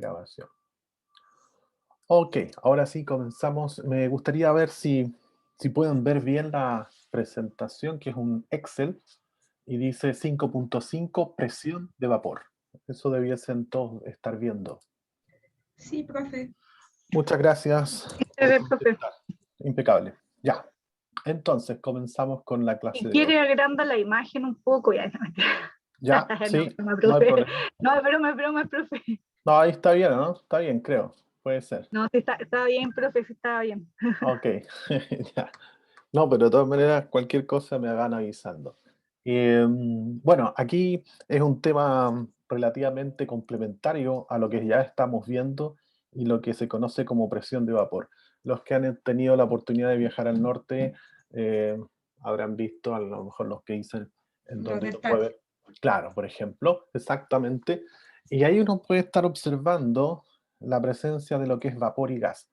Grabación. Ok, ahora sí comenzamos. Me gustaría ver si pueden ver bien la presentación, que es un Excel, y dice 5.5 presión de vapor. Eso debiesen todos estar viendo. Sí, profe. Muchas gracias A por ver, profe. contestar. Impecable. Ya. Entonces, comenzamos con la clase Si de hoy. quiere agranda la imagen un poco, ya. Ya, No, sí, broma, no hay profe. problema. No, es broma, profe. No, ahí está bien, ¿no? Está bien, creo. Puede ser. No, sí está bien, profe, sí está bien. Ok, ya. No, pero de todas maneras, cualquier cosa me van avisando. Bueno, aquí es un tema relativamente complementario a lo que ya estamos viendo y lo que se conoce como presión de vapor. Los que han tenido la oportunidad de viajar al norte eh, habrán visto, a lo mejor los que dicen en Los donde de uno puede stats. ver, claro, por ejemplo, exactamente, y ahí uno puede estar observando la presencia de lo que es vapor y gas.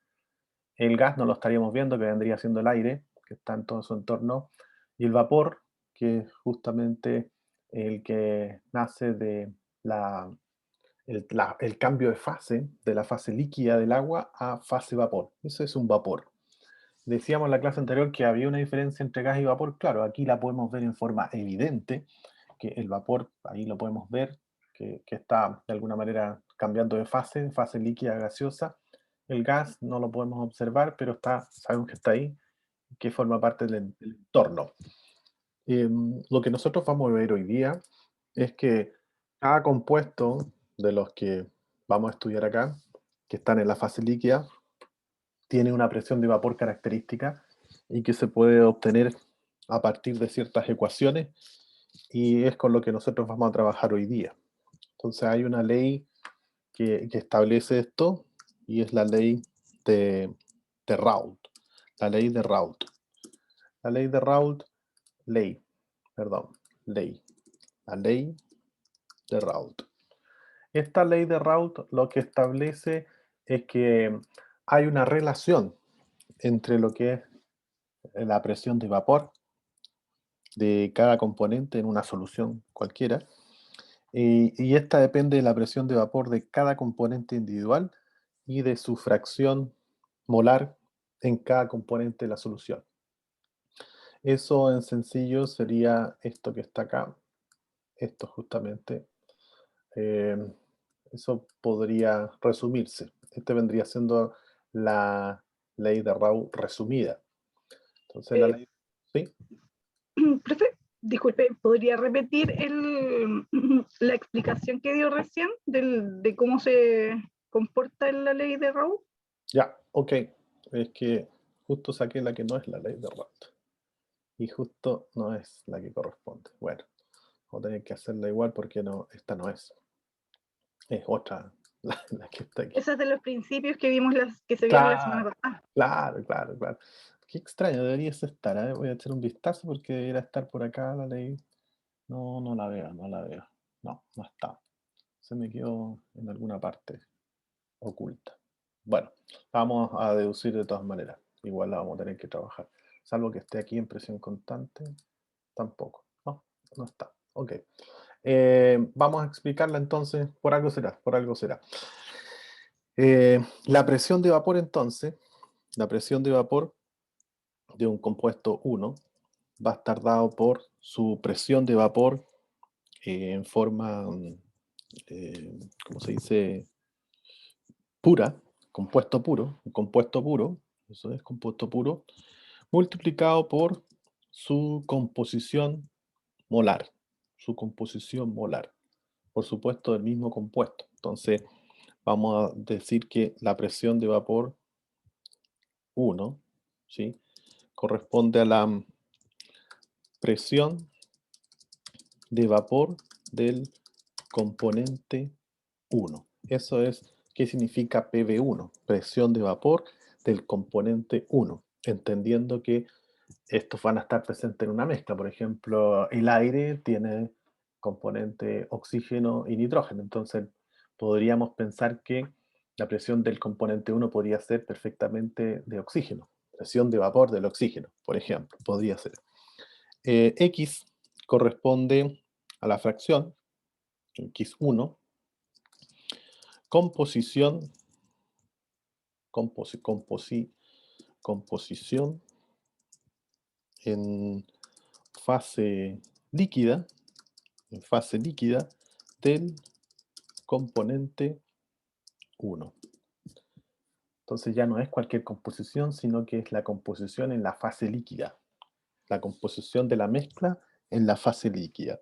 El gas no lo estaríamos viendo, que vendría siendo el aire, que está en todo su entorno, y el vapor, que es justamente el que nace de el cambio de fase, de la fase líquida del agua a fase vapor. Eso es un vapor. Decíamos en la clase anterior que había una diferencia entre gas y vapor. Claro, aquí la podemos ver en forma evidente, que el vapor, ahí lo podemos ver, que está de alguna manera cambiando de fase líquida a gaseosa. El gas no lo podemos observar, pero sabemos que está ahí, que forma parte del entorno. Lo que nosotros vamos a ver hoy día es que cada compuesto de los que vamos a estudiar acá, que están en la fase líquida, tiene una presión de vapor característica y que se puede obtener a partir de ciertas ecuaciones, y es con lo que nosotros vamos a trabajar hoy día. Entonces hay una ley que establece esto, y es la ley de, de Raoult. La ley de Raoult. La ley de Raoult, ley, perdón, ley. La ley de Raoult. Esta ley de Raoult lo que establece es que hay una relación entre lo que es la presión de vapor de cada componente en una solución cualquiera, y esta depende de la presión de vapor de cada componente individual y de su fracción molar en cada componente de la solución. Eso en sencillo sería esto que está acá, esto justamente. eh, Eso podría resumirse. Este vendría siendo la ley de Raoult resumida. Entonces la Eh, ley, ¿sí? profe, disculpe, ¿podría repetir la explicación que dio recién de cómo se comporta la ley de Raoult? Ya, ok. Es que justo saqué la que no es la ley de Raoult. Y justo no es la que corresponde. Bueno, vamos a tener que hacerla igual porque no, esta no es. Es otra, la que está aquí. Esas de los principios que vimos que se vieron la semana Claro, pasada. claro, claro, claro. Qué extraño, debería estar, ¿eh? Voy a echar un vistazo porque debería estar por acá la ley. No, no la veo, no la veo. No, no está. Se me quedó en alguna parte oculta. Bueno, vamos a deducir de todas maneras. Igual la vamos a tener que trabajar. Salvo que esté aquí en presión constante, tampoco. No, no está. Ok. Vamos a explicarla entonces. Por algo será, por algo será. La presión de vapor entonces, la presión de vapor de un compuesto 1 va a estar dado por su presión de vapor en forma, ¿cómo se dice? Pura, compuesto puro, eso es compuesto puro, multiplicado por su composición molar, su composición molar, por supuesto del mismo compuesto. Entonces, vamos a decir que la presión de vapor 1, ¿sí?, corresponde a la presión de vapor del componente 1. Eso es, ¿qué significa PV1? Presión de vapor del componente 1, entendiendo que estos van a estar presentes en una mezcla. Por ejemplo, el aire tiene componente oxígeno y nitrógeno, entonces podríamos pensar que la presión del componente 1 podría ser perfectamente de oxígeno, presión de vapor del oxígeno, por ejemplo, podría ser. X corresponde a la fracción, X1, composición, composición en fase líquida, del componente 1. Entonces ya no es cualquier composición, sino que es la composición en la fase líquida, la composición de la mezcla en la fase líquida.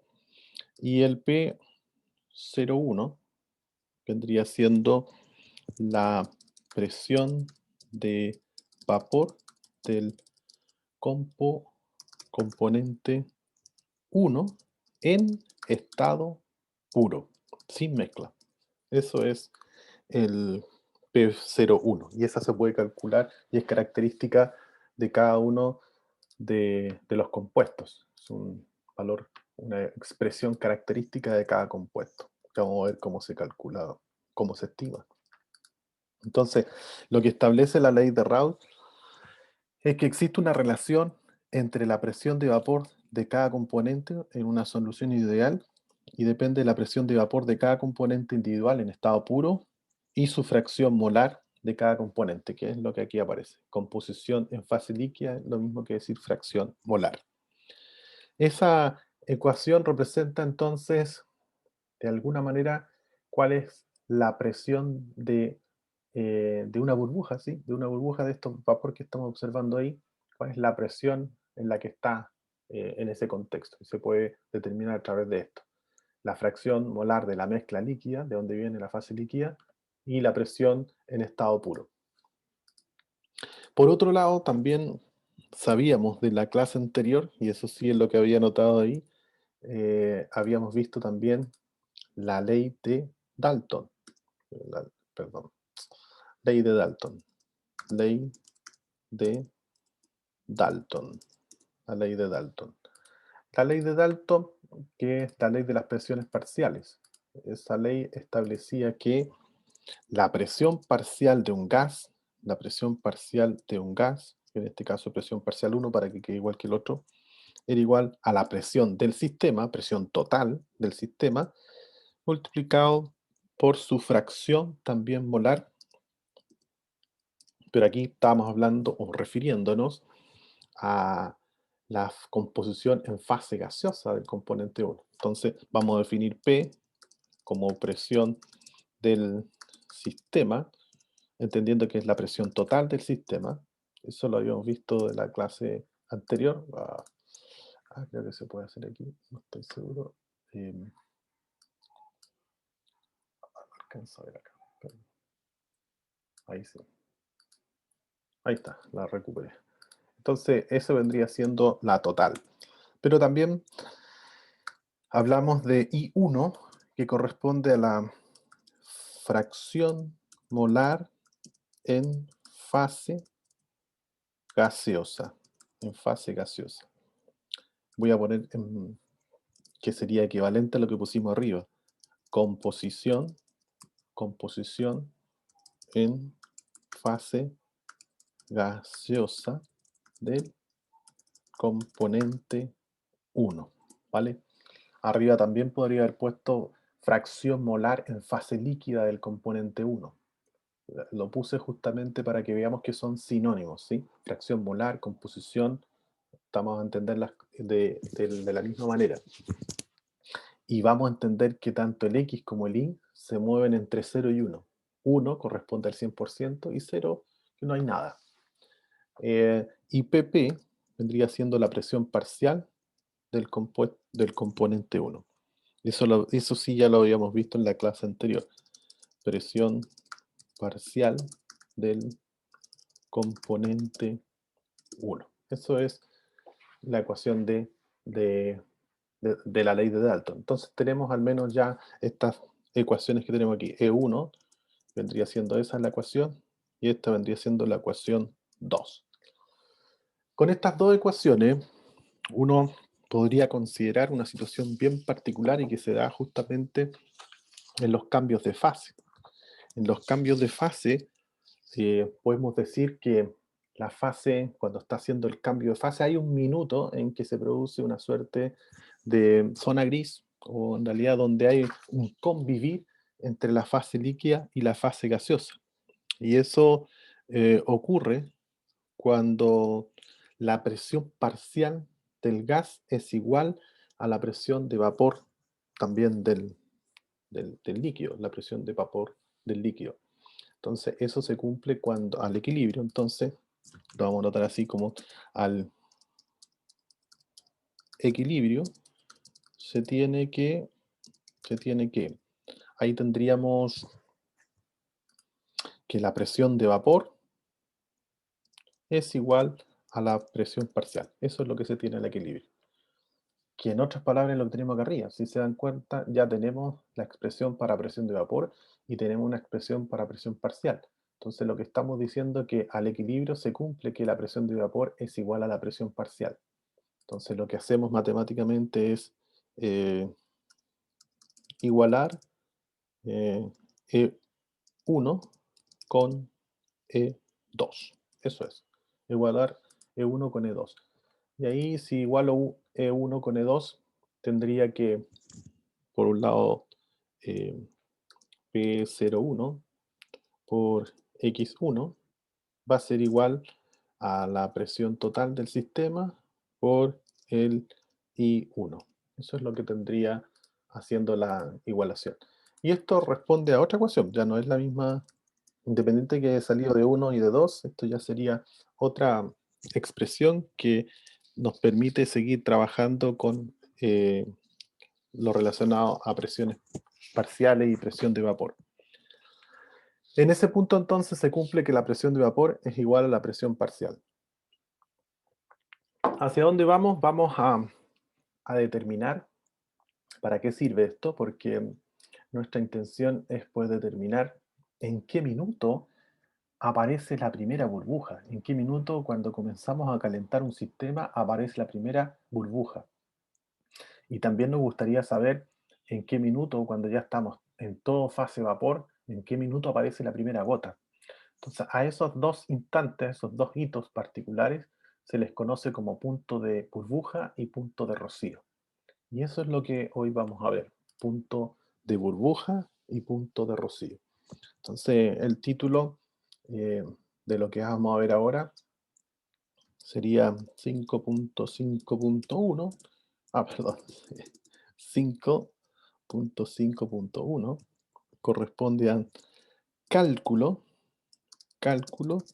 Y el P01 vendría siendo la presión de vapor del componente 1 en estado puro, sin mezcla. Eso es el P01 y esa se puede calcular y es característica de cada uno de los compuestos. Es un valor, una expresión característica de cada compuesto. Vamos a ver cómo se calcula, cómo se estima. Entonces, lo que establece la ley de Raoult es que existe una relación entre la presión de vapor de cada componente en una solución ideal y depende de la presión de vapor de cada componente individual en estado puro y su fracción molar de cada componente, que es lo que aquí aparece. Composición en fase líquida, lo mismo que decir fracción molar. Esa ecuación representa entonces, de alguna manera, cuál es la presión de una burbuja, ¿sí? De una burbuja de estos vapor que estamos observando ahí, cuál es la presión en la que está en ese contexto. Y se puede determinar a través de esto. La fracción molar de la mezcla líquida, de donde viene la fase líquida, y la presión en estado puro. Por otro lado, también sabíamos de la clase anterior, y eso sí es lo que había notado ahí, habíamos visto también la ley de Dalton. Perdón. Ley de Dalton. Ley de Dalton. La ley de Dalton. La ley de Dalton, que es la ley de las presiones parciales. Esa ley establecía que la presión parcial de un gas, en este caso presión parcial 1 para que quede igual que el otro, era igual a la presión del sistema, presión total del sistema, multiplicado por su fracción también molar. Pero aquí estamos hablando o refiriéndonos a la composición en fase gaseosa del componente 1. Entonces vamos a definir P como presión del sistema, entendiendo que es la presión total del sistema. Eso lo habíamos visto de la clase anterior. Creo que se puede hacer aquí, no estoy seguro. Alcanzo a ver acá. Ahí sí. Ahí está, la recuperé. Entonces, eso vendría siendo la total. Pero también hablamos de I1, que corresponde a la fracción molar en fase gaseosa. En fase gaseosa. Voy a poner que sería equivalente a lo que pusimos arriba. Composición en fase gaseosa del componente 1. ¿Vale? Arriba también podría haber puesto fracción molar en fase líquida del componente 1. Lo puse justamente para que veamos que son sinónimos, ¿sí? Fracción molar, composición, estamos a entenderlas de la misma manera. Y vamos a entender que tanto el X como el Y se mueven entre 0 y 1. 1 corresponde al 100% y 0 que no hay nada. Y PP vendría siendo la presión parcial del componente 1. Eso sí ya lo habíamos visto en la clase anterior. Presión parcial del componente 1. Eso es la ecuación de la ley de Dalton. Entonces tenemos al menos ya estas ecuaciones que tenemos aquí. E1 vendría siendo esa la ecuación y esta vendría siendo la ecuación 2. Con estas dos ecuaciones, uno podría considerar una situación bien particular y que se da justamente en los cambios de fase. En los cambios de fase, podemos decir que la fase, cuando está haciendo el cambio de fase, hay un minuto en que se produce una suerte de zona gris, o en realidad donde hay un convivir entre la fase líquida y la fase gaseosa. Y eso ocurre cuando la presión parcial del gas es igual a la presión de vapor también del líquido, la presión de vapor del líquido. Entonces, eso se cumple cuando al equilibrio. Entonces, lo vamos a notar así como al equilibrio se tiene que, ahí tendríamos que la presión de vapor es igual a la presión parcial. Eso es lo que se tiene al equilibrio. Que en otras palabras lo que tenemos acá arriba. Si se dan cuenta, ya tenemos la expresión para presión de vapor y tenemos una expresión para presión parcial. Entonces lo que estamos diciendo es que al equilibrio se cumple que la presión de vapor es igual a la presión parcial. Entonces lo que hacemos matemáticamente es eh, igualar E1 con E2. Eso es. Igualar E1 con E2. Y ahí si igualo E1 con E2, tendría que, por un lado, P01 por X1 va a ser igual a la presión total del sistema por el I1. Eso es lo que tendría haciendo la igualación. Y esto responde a otra ecuación, ya no es la misma, independiente que haya salido de 1 y de 2, esto ya sería otra expresión que nos permite seguir trabajando con lo relacionado a presiones parciales y presión de vapor. En ese punto entonces se cumple que la presión de vapor es igual a la presión parcial. ¿Hacia dónde vamos? Vamos a determinar para qué sirve esto, porque nuestra intención es pues determinar en qué minuto aparece la primera burbuja, en qué minuto cuando comenzamos a calentar un sistema aparece la primera burbuja. Y también nos gustaría saber en qué minuto, cuando ya estamos en todo fase vapor, en qué minuto aparece la primera gota. Entonces, a esos dos instantes, esos dos hitos particulares, se les conoce como punto de burbuja y punto de rocío. Y eso es lo que hoy vamos a ver, punto de burbuja y punto de rocío. Entonces, el título de lo que vamos a ver ahora sería 5.5.1, perdón, 5.5.1 corresponde a cálculo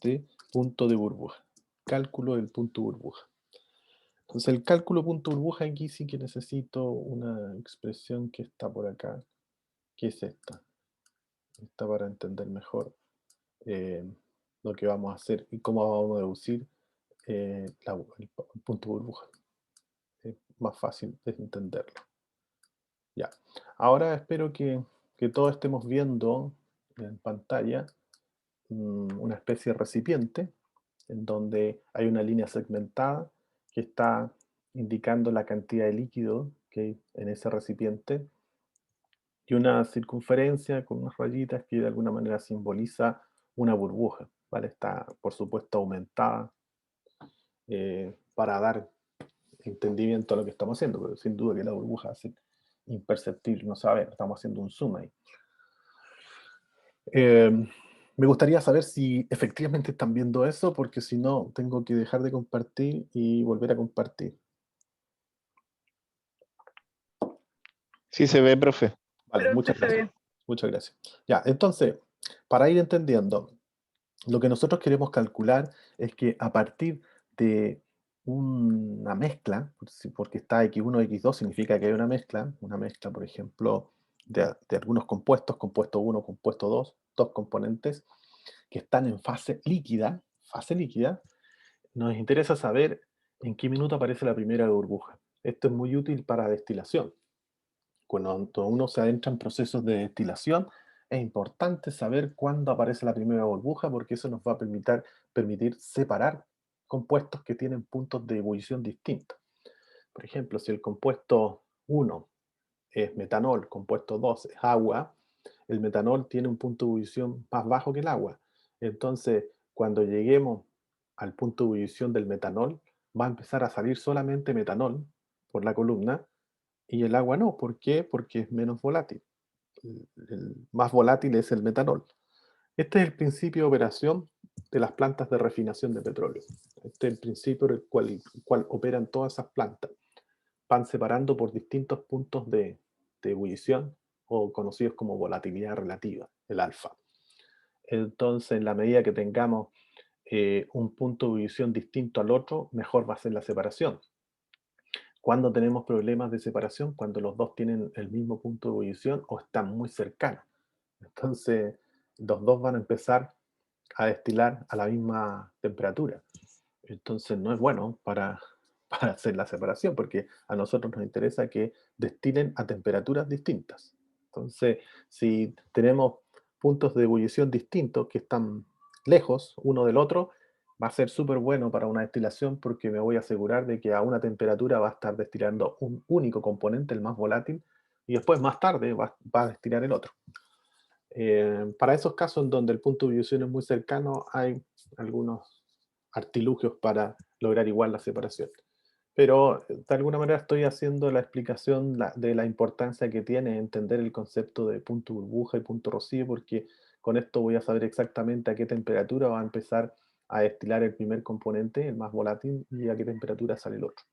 de punto de burbuja. Cálculo del punto burbuja. Entonces el cálculo punto burbuja aquí sí que necesito una expresión que está por acá, que es esta. Esta para entender mejor eh, lo que vamos a hacer y cómo vamos a deducir el punto burbuja. Es más fácil de entenderlo. Ya. Ahora espero que todos estemos viendo en pantalla una especie de recipiente en donde hay una línea segmentada que está indicando la cantidad de líquido que hay en ese recipiente y una circunferencia con unas rayitas que de alguna manera simboliza una burbuja, ¿vale? Está, por supuesto, aumentada para dar entendimiento a lo que estamos haciendo, pero sin duda que la burbuja hace imperceptible, no sabe, estamos haciendo un zoom ahí. Me gustaría saber si efectivamente están viendo eso, porque si no, tengo que dejar de compartir y volver a compartir. Sí se ve, profe. Vale, Pero muchas usted se gracias. ve. Muchas gracias. Ya, entonces, para ir entendiendo, lo que nosotros queremos calcular es que a partir de una mezcla, porque está X1, X2, significa que hay una mezcla, por ejemplo, de algunos compuestos, compuesto 1, compuesto 2, dos componentes, que están en fase líquida, nos interesa saber en qué minuto aparece la primera burbuja. Esto es muy útil para destilación. Cuando uno se adentra en procesos de destilación, es importante saber cuándo aparece la primera burbuja porque eso nos va a permitir separar compuestos que tienen puntos de ebullición distintos. Por ejemplo, si el compuesto 1 es metanol, compuesto 2 es agua, el metanol tiene un punto de ebullición más bajo que el agua. Entonces, cuando lleguemos al punto de ebullición del metanol, va a empezar a salir solamente metanol por la columna y el agua no. ¿Por qué? Porque es menos volátil. el más volátil es el metanol. Este es el principio de operación de las plantas de refinación de petróleo. Este es el principio por el cual operan todas esas plantas. Van separando por distintos puntos de ebullición, o conocidos como volatilidad relativa, el alfa. Entonces, en la medida que tengamos un punto de ebullición distinto al otro, mejor va a ser la separación. Cuando tenemos problemas de separación, cuando los dos tienen el mismo punto de ebullición o están muy cercanos. Entonces, los dos van a empezar a destilar a la misma temperatura. Entonces, no es bueno para hacer la separación, porque a nosotros nos interesa que destilen a temperaturas distintas. Entonces, si tenemos puntos de ebullición distintos que están lejos uno del otro, va a ser súper bueno para una destilación, porque me voy a asegurar de que a una temperatura va a estar destilando un único componente, el más volátil, y después más tarde va a destilar el otro. Para esos casos en donde el punto de ebullición es muy cercano, hay algunos artilugios para lograr igual la separación. Pero de alguna manera estoy haciendo la explicación de la importancia que tiene entender el concepto de punto burbuja y punto rocío, porque con esto voy a saber exactamente a qué temperatura va a empezar a destilar el primer componente, el más volátil, y a qué temperatura sale el otro.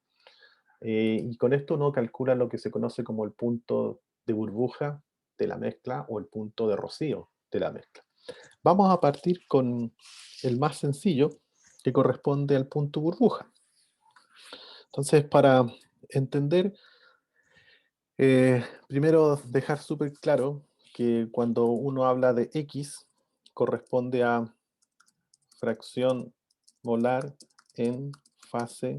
Y con esto uno calcula lo que se conoce como el punto de burbuja de la mezcla o el punto de rocío de la mezcla. Vamos a partir con el más sencillo, que corresponde al punto burbuja. Entonces, para entender, primero dejar súper claro que cuando uno habla de X, corresponde a fracción molar en fase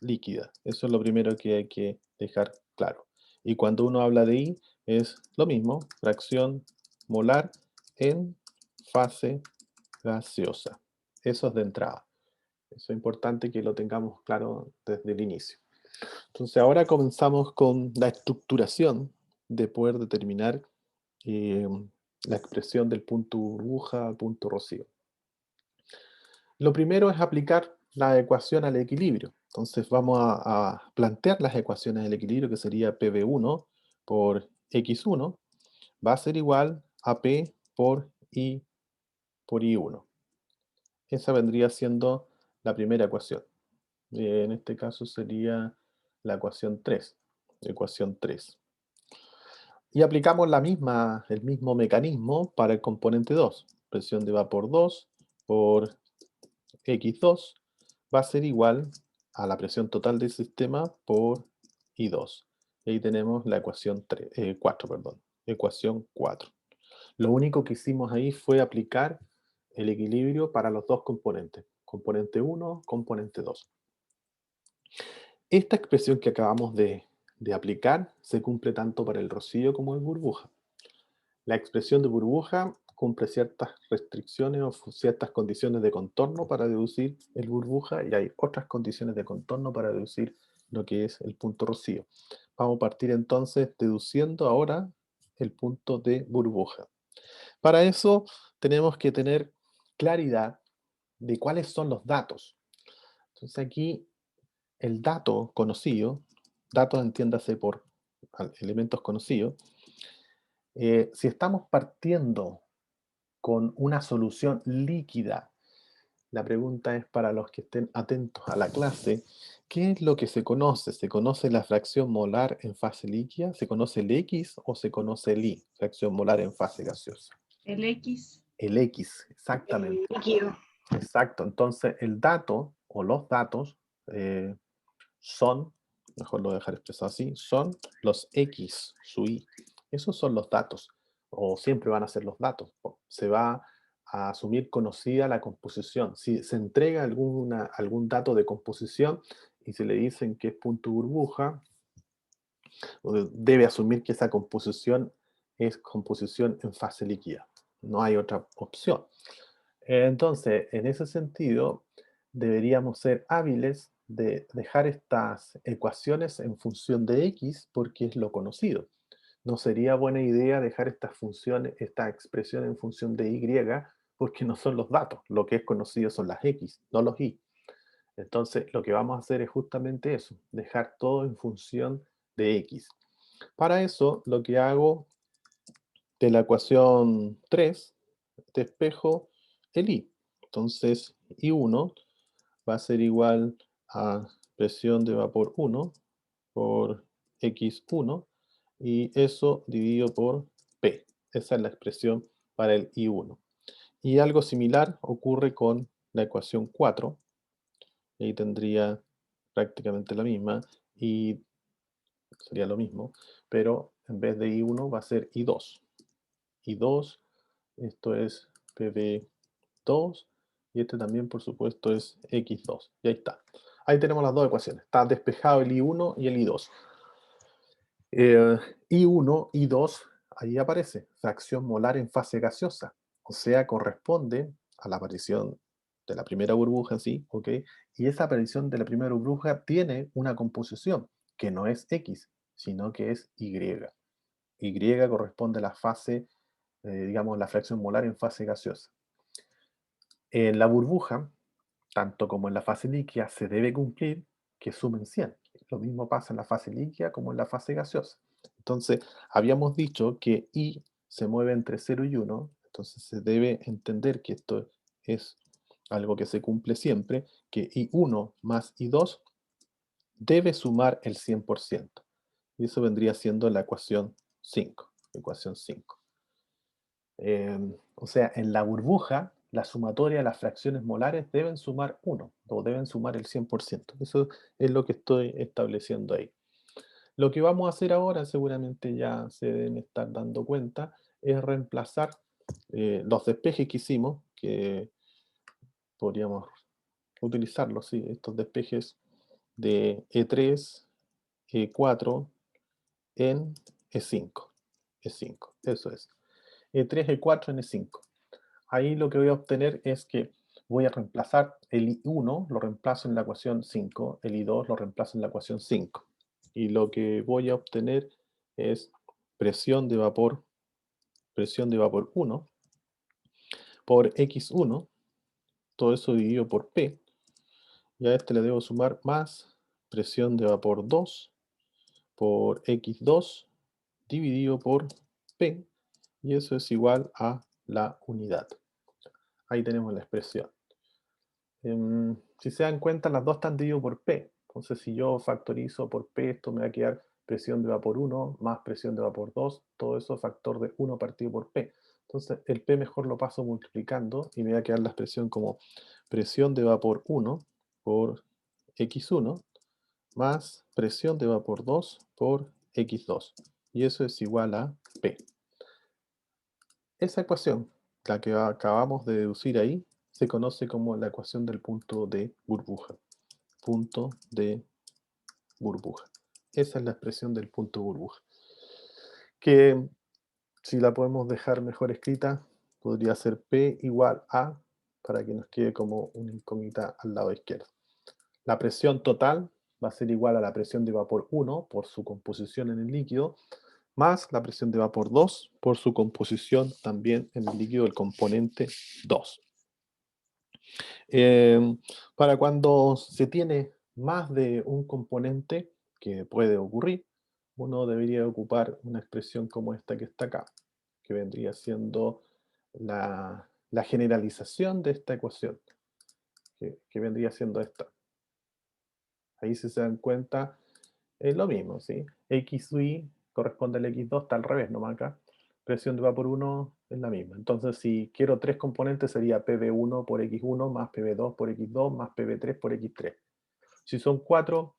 líquida. Eso es lo primero que hay que dejar claro. Y cuando uno habla de I, es lo mismo, fracción molar en fase gaseosa. Eso es de entrada. Eso es importante que lo tengamos claro desde el inicio. Entonces ahora comenzamos con la estructuración de poder determinar la expresión del punto burbuja al punto rocío. Lo primero es aplicar la ecuación al equilibrio. Entonces vamos a plantear las ecuaciones del equilibrio, que sería PV1 por X1, va a ser igual a P por I1. Esa vendría siendo la primera ecuación. En este caso sería la ecuación 3. Ecuación 3. Y aplicamos el mismo mecanismo para el componente 2. Presión de vapor 2 por X2 va a ser igual a la presión total del sistema por I2. Y ahí tenemos la ecuación 4, perdón. Ecuación 4. Lo único que hicimos ahí fue aplicar el equilibrio para los dos componentes. Componente 1, componente 2. Esta expresión que acabamos de aplicar se cumple tanto para el rocío como el burbuja. La expresión de burbuja cumple ciertas restricciones o ciertas condiciones de contorno para deducir el burbuja, y hay otras condiciones de contorno para deducir lo que es el punto rocío. Vamos a partir entonces deduciendo ahora el punto de burbuja. Para eso tenemos que tener claridad de cuáles son los datos. Entonces aquí el dato conocido, datos entiéndase por elementos conocidos, si estamos partiendo con una solución líquida, la pregunta es para los que estén atentos a la clase, ¿qué es lo que se conoce? ¿Se conoce la fracción molar en fase líquida? ¿Se conoce el X o se conoce el Y, fracción molar en fase gaseosa? El X. El X, exactamente. El líquido. Exacto. Entonces, el dato o los datos son, mejor lo voy a dejar expresado así, son los X, su Y. Esos son los datos, o siempre van a ser los datos. Se va a asumir conocida la composición. Si se entrega algún dato de composición y se le dicen que es punto burbuja, debe asumir que esa composición es composición en fase líquida. No hay otra opción. Entonces, en ese sentido, deberíamos ser hábiles de dejar estas ecuaciones en función de X porque es lo conocido. No sería buena idea dejar esta expresión en función de Y porque no son los datos. Lo que es conocido son las X, no los Y. Entonces, lo que vamos a hacer es justamente eso, dejar todo en función de X. Para eso, lo que hago de la ecuación 3, despejo el I. Entonces, I1 va a ser igual a presión de vapor 1 por X1 y eso dividido por P. Esa es la expresión para el I1. Y algo similar ocurre con la ecuación 4. Ahí tendría prácticamente la misma y sería lo mismo, pero en vez de I1 va a ser I2. I2, esto es PV2 y este también, por supuesto, es X2. Y ahí está. Ahí tenemos las dos ecuaciones. Está despejado el I1 y el I2. I1, I2, ahí aparece, fracción molar en fase gaseosa. O sea, corresponde a la aparición de la primera burbuja en sí, ¿ok? Y esa aparición de la primera burbuja tiene una composición que no es X, sino que es Y. Y corresponde a la fase, digamos, la fracción molar en fase gaseosa. En la burbuja, tanto como en la fase líquida, se debe cumplir que sumen 100. Lo mismo pasa en la fase líquida como en la fase gaseosa. Entonces, habíamos dicho que I se mueve entre 0 y 1, entonces se debe entender que esto es algo que se cumple siempre, que I1 más I2 debe sumar el 100%. Y eso vendría siendo la ecuación 5. Ecuación 5. O sea, en la burbuja, la sumatoria de las fracciones molares deben sumar 1 o deben sumar el 100%. Eso es lo que estoy estableciendo ahí. Lo que vamos a hacer ahora, seguramente ya se deben estar dando cuenta, es reemplazar los despejes que hicimos, que podríamos utilizarlos, sí, estos despejes de E3, E4 en E5. E5, eso es. E3, E4 en E5. Ahí lo que voy a obtener es que voy a reemplazar el I1, lo reemplazo en la ecuación 5, el I2 lo reemplazo en la ecuación 5. Y lo que voy a obtener es presión de vapor 1 por X1, todo eso dividido por P, y a este le debo sumar más presión de vapor 2 por X2 dividido por P, y eso es igual a la unidad. Ahí tenemos la expresión. Si se dan cuenta, las dos están divididas por P. Entonces, si yo factorizo por P, esto me va a quedar presión de vapor 1 más presión de vapor 2, todo eso factor de 1 partido por P. Entonces, el P mejor lo paso multiplicando y me va a quedar la expresión como presión de vapor 1 por X1 más presión de vapor 2 por X2. Y eso es igual a P. Esa ecuación, la que acabamos de deducir ahí, se conoce como la ecuación del punto de burbuja. Punto de burbuja. Esa es la expresión del punto de burbuja. Que si la podemos dejar mejor escrita, podría ser P igual a, para que nos quede como una incógnita al lado izquierdo. La presión total va a ser igual a la presión de vapor 1 por su composición en el líquido, más la presión de vapor 2 por su composición también en el líquido del componente 2. Para cuando se tiene más de un componente, que puede ocurrir, uno debería ocupar una expresión como esta que está acá, que vendría siendo la generalización de esta ecuación, que vendría siendo esta. Ahí si se dan cuenta, es lo mismo, ¿sí? X y corresponde al X2, está al revés nomás acá. Presión de vapor 1 es la misma. Entonces, si quiero tres componentes, sería PV1 por X1 más PV2 por X2 más PV3 por X3. Si son 4,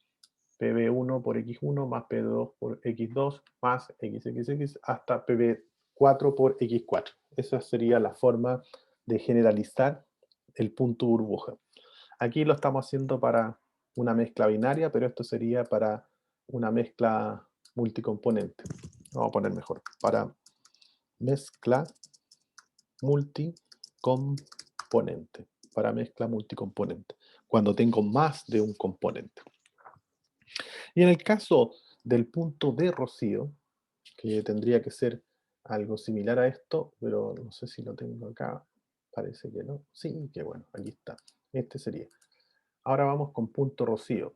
PV1 por X1 más PV2 por X2 más XXX hasta PV4 por X4. Esa sería la forma de generalizar el punto burbuja. Aquí lo estamos haciendo para una mezcla binaria, pero esto sería para una mezcla multicomponente. Vamos a poner mejor, para mezcla multicomponente. Para mezcla multicomponente, cuando tengo más de un componente. Y en el caso del punto de rocío, que tendría que ser algo similar a esto, pero no sé si lo tengo acá, parece que no. Sí, que bueno, aquí está. Este sería. Ahora vamos con punto rocío.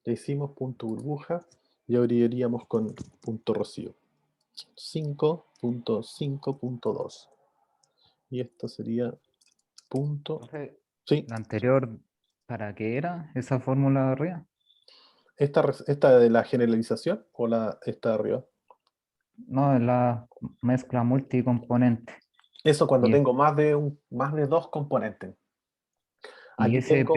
Ya hicimos punto burbuja y ahora iríamos con punto rocío. 5.5.2. Y esto sería punto. Profe, Sí, la anterior, ¿para qué era esa fórmula de arriba? esta de la generalización o esta de arriba. No, es la mezcla multicomponente. Eso cuando Y, tengo más de dos componentes. y Aquí ese tengo,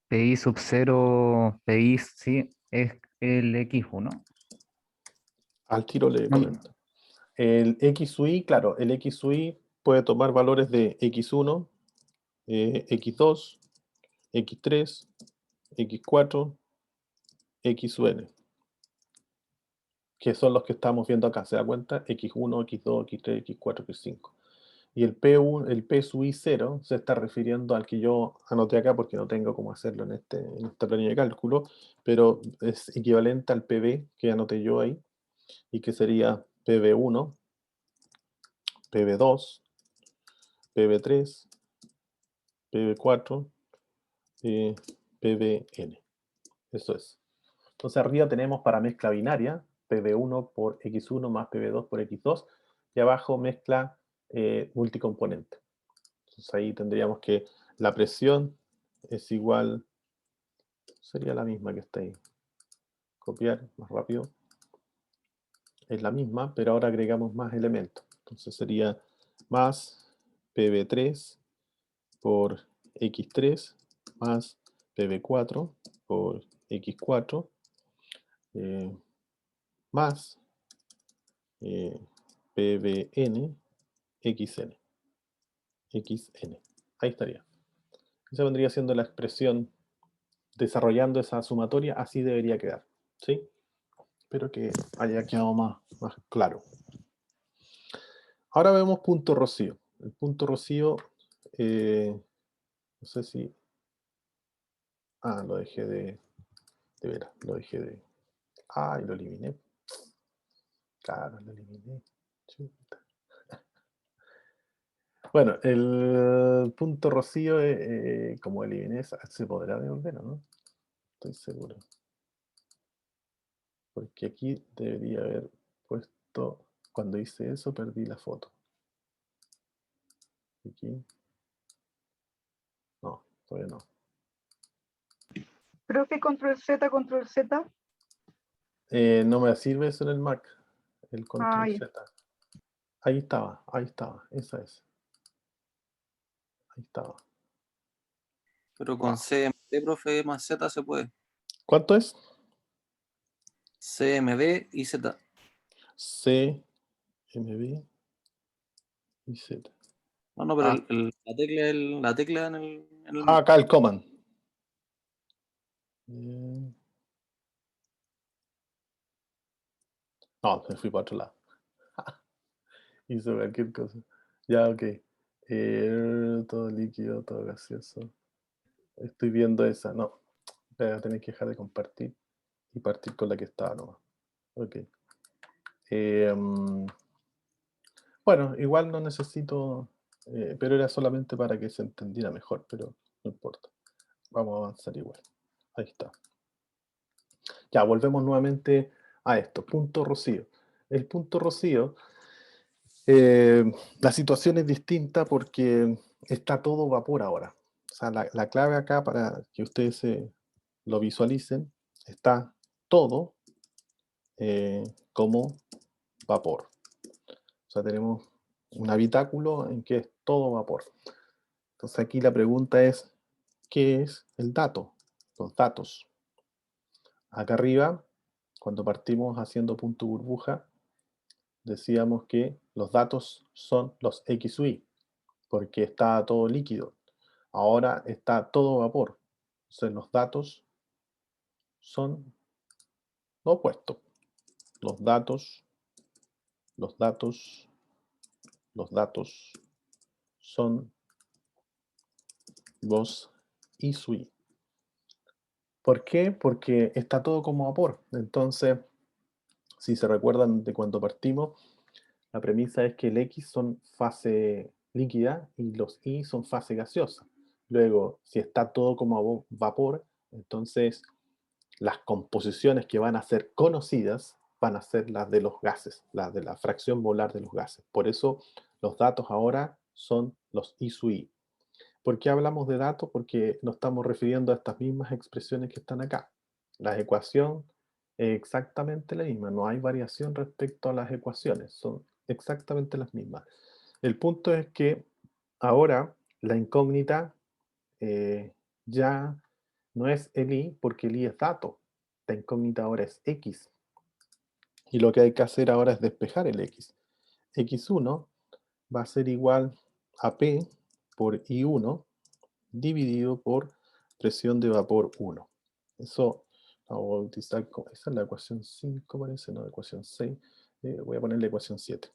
PI sub 0, PI, sí, es el X1. al tiro le No, comento. El X sub i, claro, el X sub i puede tomar valores de X1, X2, X3, X4, X sub n, que son los que estamos viendo acá. ¿Se da cuenta? X1, X2, X3, X4, X5. Y el P1, el P sub i 0 se está refiriendo al que yo anoté acá porque no tengo cómo hacerlo en esta planilla de cálculo, pero es equivalente al PB que anoté yo ahí, y que sería PB1, PB2, PB3, PB4, PBN. Eso es. Entonces arriba tenemos para mezcla binaria, PB1 por X1 más PB2 por X2, y abajo mezcla multicomponente. Entonces ahí tendríamos que la presión es igual, sería la misma que está ahí. Copiar más rápido. Es la misma, pero ahora agregamos más elementos. Entonces sería más PB3 por X3 más PB4 por X4 más PBN XN. XN. Ahí estaría. Esa vendría siendo la expresión desarrollando esa sumatoria. Así debería quedar. ¿Sí? Espero que haya quedado más claro. Ahora vemos punto rocío. El punto rocío, no sé si... Ah, lo dejé de veras, lo dejé de... Ah, y lo eliminé. Claro, lo eliminé. Chuta. Bueno, el punto rocío, como eliminé, se podrá devolver, ¿o no? Estoy seguro. Porque aquí debería haber puesto, cuando hice eso, perdí la foto. Aquí. No, todavía no. Profe, control Z, control Z. No me sirve eso en el Mac, el control Ya. Z. Ahí estaba, esa es. Ahí estaba. Pero con CMD, profe, más Z se puede. ¿Cuánto es? CMD y Z. C, M, B y Z. No, pero Ah, la tecla en el Mac. acá el command. No, me fui para otro lado. Hice cualquier cosa. Ya, ok. Todo líquido, todo gaseoso. Estoy viendo esa. No, voy a tener que dejar de compartir y partir con la que estaba nomás. Ok. Bueno, igual no necesito, pero era solamente para que se entendiera mejor, pero no importa. Vamos a avanzar igual. Ahí está. Ya, volvemos nuevamente a esto. Punto rocío. El punto rocío, la situación es distinta porque está todo vapor ahora. O sea, la clave acá para que ustedes lo visualicen, está todo como vapor. O sea, tenemos un habitáculo en que es todo vapor. Entonces aquí la pregunta es, ¿qué es el dato? Los datos. Acá arriba, cuando partimos haciendo punto burbuja, decíamos que los datos son los X sub i, porque está todo líquido. Ahora está todo vapor. Entonces los datos son lo opuesto. Los datos, los datos, los datos son los I sub i. ¿Por qué? Porque está todo como vapor. Entonces, si se recuerdan de cuando partimos, la premisa es que el X son fase líquida y los Y son fase gaseosa. Luego, si está todo como vapor, entonces las composiciones que van a ser conocidas van a ser las de los gases, las de la fracción molar de los gases. Por eso los datos ahora son los I sub I. ¿Por qué hablamos de datos? Porque nos estamos refiriendo a estas mismas expresiones que están acá. La ecuación es exactamente la misma, no hay variación respecto a las ecuaciones, son exactamente las mismas. El punto es que ahora la incógnita ya no es el I, porque el I es dato. La incógnita ahora es X. Y lo que hay que hacer ahora es despejar el X. X1 va a ser igual a P por I1 dividido por presión de vapor 1. Eso lo voy a utilizar, esa es la ecuación 5 parece, no, la ecuación 6. Voy a poner la ecuación 7.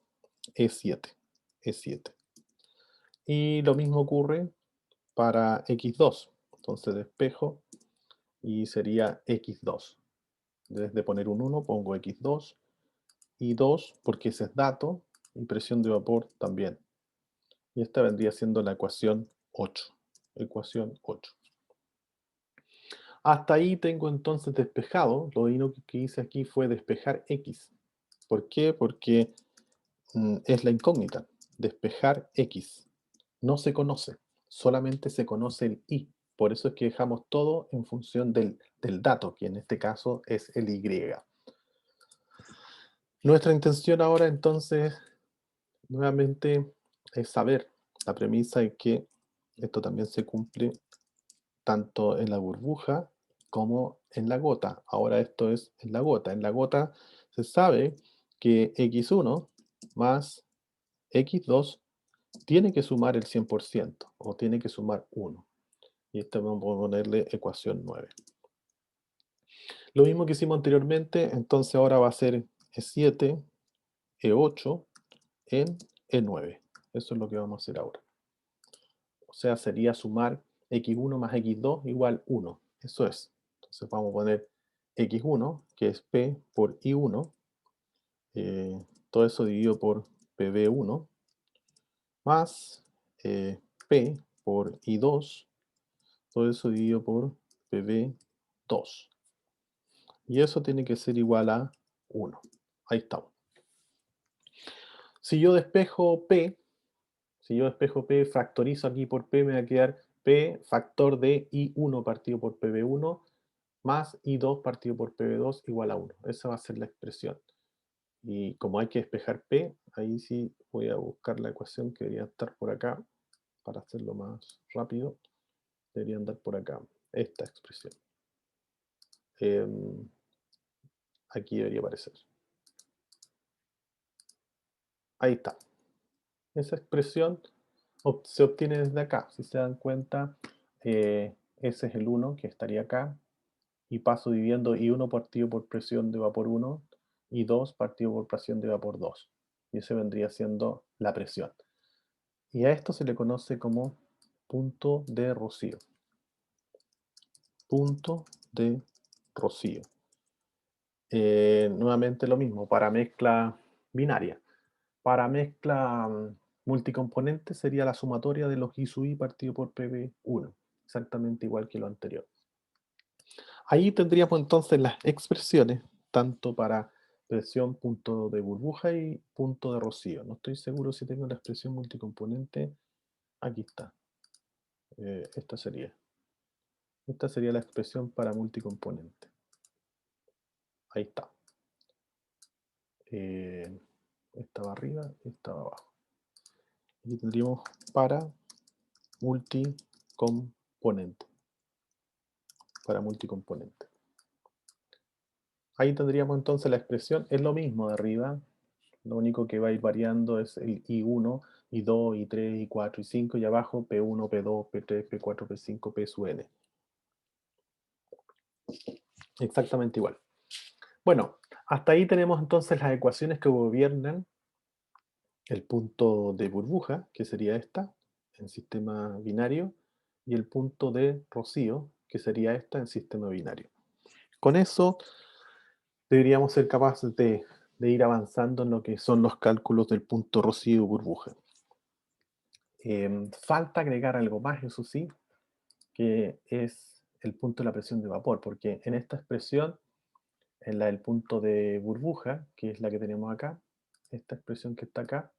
E7. E7. Y lo mismo ocurre para X2. Entonces despejo y sería X2. Desde poner un 1 pongo X2 y 2 porque ese es dato y presión de vapor también. Y esta vendría siendo la ecuación 8. Ecuación 8. Hasta ahí tengo entonces despejado. Lo único que hice aquí fue despejar X. ¿Por qué? Porque es la incógnita. Despejar X. No se conoce. Solamente se conoce el Y. Por eso es que dejamos todo en función del dato, que en este caso es el Y. Nuestra intención ahora entonces, nuevamente, es saber la premisa de que esto también se cumple tanto en la burbuja como en la gota. Ahora esto es en la gota. En la gota se sabe que X1 más X2 tiene que sumar el 100% o tiene que sumar 1. Y esto vamos a ponerle ecuación 9. Lo mismo que hicimos anteriormente, entonces ahora va a ser E7, E8 en E9. Eso es lo que vamos a hacer ahora. O sea, sería sumar X1 más X2 igual 1. Eso es. Entonces vamos a poner X1, que es P por I1. Todo eso dividido por PB1 más P por I2. Todo eso dividido por PB2. Y eso tiene que ser igual a 1. Ahí estamos. Si yo despejo P, factorizo aquí por P, me va a quedar P factor de I1 partido por PB1 más I2 partido por PB2 igual a 1. Esa va a ser la expresión. Y como hay que despejar P, ahí sí voy a buscar la ecuación que debería estar por acá. Para hacerlo más rápido, debería andar por acá. Esta expresión. Aquí debería aparecer. Ahí está. Esa expresión se obtiene desde acá. Si se dan cuenta, ese es el 1 que estaría acá. Y paso dividiendo I1 partido por presión de vapor 1 y 2 partido por presión de vapor 2. Y ese vendría siendo la presión. Y a esto se le conoce como punto de rocío. Punto de rocío. Nuevamente lo mismo, para mezcla binaria. Para mezcla multicomponente sería la sumatoria de los I sub I partido por PB1. Exactamente igual que lo anterior. Ahí tendríamos entonces las expresiones, tanto para presión punto de burbuja y punto de rocío. No estoy seguro si tengo la expresión multicomponente. Aquí está. Esta sería la expresión para multicomponente. Ahí está. Esta va arriba, esta va abajo. Aquí tendríamos para multicomponente. Para multicomponente. Ahí tendríamos entonces la expresión, es lo mismo de arriba, lo único que va a ir variando es el I1, I2, I3, I4, I5 y abajo P1, P2, P3, P4, P5, P sub n. Exactamente igual. Bueno, hasta ahí tenemos entonces las ecuaciones que gobiernan el punto de burbuja, que sería esta, en sistema binario, y el punto de rocío, que sería esta en sistema binario. Con eso deberíamos ser capaces de ir avanzando en lo que son los cálculos del punto rocío y burbuja. Falta agregar algo más, eso sí, que es el punto de la presión de vapor, porque en esta expresión en la del punto de burbuja, que es la que tenemos acá, esta expresión que está acá,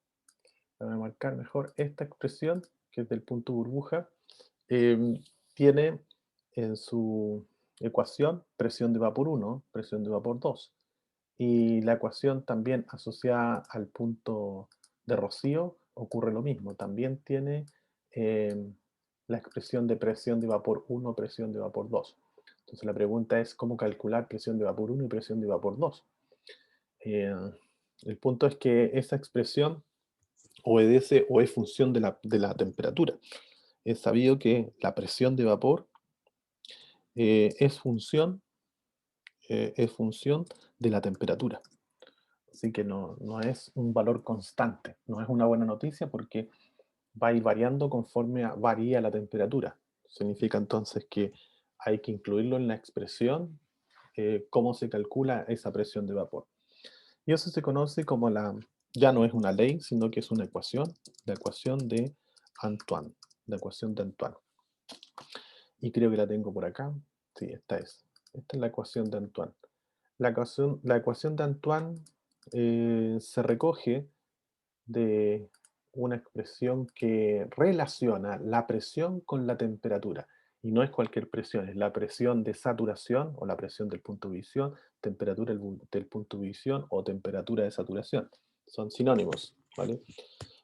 voy a marcar mejor, esta expresión, que es del punto burbuja, tiene en su ecuación presión de vapor 1, presión de vapor 2. Y la ecuación también asociada al punto de rocío ocurre lo mismo. También tiene la expresión de presión de vapor 1, presión de vapor 2. Entonces la pregunta es cómo calcular presión de vapor 1 y presión de vapor 2. El punto es que esa expresión obedece o es función de la temperatura. Es sabido que la presión de vapor es función de la temperatura. Así que no es un valor constante. No es una buena noticia porque va a ir variando conforme varía la temperatura. Significa entonces que hay que incluirlo en la expresión, cómo se calcula esa presión de vapor. Y eso se conoce como ya no es una ley, sino que es una ecuación, la ecuación de Antoine. La ecuación de Antoine. Y creo que la tengo por acá. Sí, esta es. Esta es la ecuación de Antoine. La ecuación de Antoine se recoge de una expresión que relaciona la presión con la temperatura. Y no es cualquier presión, es la presión de saturación o la presión del punto de visión, temperatura del punto de visión o temperatura de saturación. Son sinónimos, ¿vale?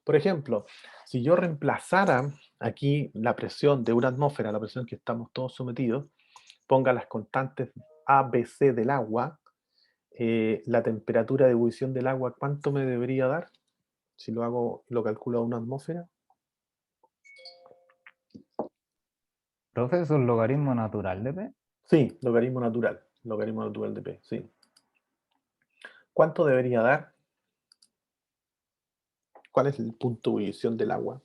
Por ejemplo, si yo reemplazara aquí la presión de una atmósfera, la presión que estamos todos sometidos, ponga las constantes A, B, C del agua, la temperatura de ebullición del agua, ¿cuánto me debería dar? Si lo calculo a una atmósfera. Profe, ¿es un logaritmo natural de P? Sí, logaritmo natural de P, sí. ¿Cuánto debería dar? ¿Cuál es el punto de ebullición del agua?